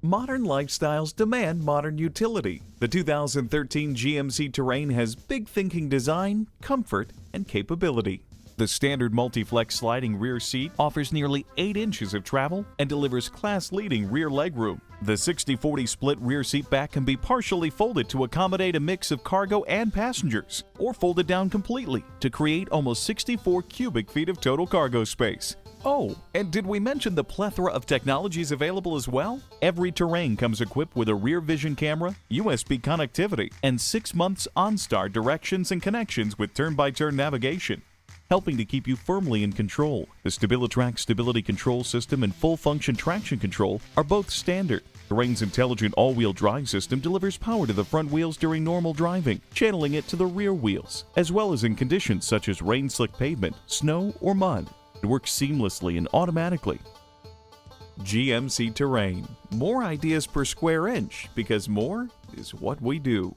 Modern lifestyles demand modern utility. The 2013 GMC Terrain has big thinking design, comfort, and capability. The standard multi-flex sliding rear seat offers nearly 8 inches of travel and delivers class-leading rear legroom. The 60-40 split rear seat back can be partially folded to accommodate a mix of cargo and passengers, or folded down completely to create almost 64 cubic feet of total cargo space. Oh, and did we mention the plethora of technologies available as well? Every Terrain comes equipped with a rear vision camera, USB connectivity, and 6 months OnStar directions and connections with turn-by-turn navigation, helping to keep you firmly in control. The StabiliTrak stability control system and full-function traction control are both standard. Terrain's intelligent all-wheel drive system delivers power to the front wheels during normal driving, channeling it to the rear wheels, as well as in conditions such as rain-slick pavement, snow, or mud. It works seamlessly and automatically. GMC Terrain. More ideas per square inch, because more is what we do.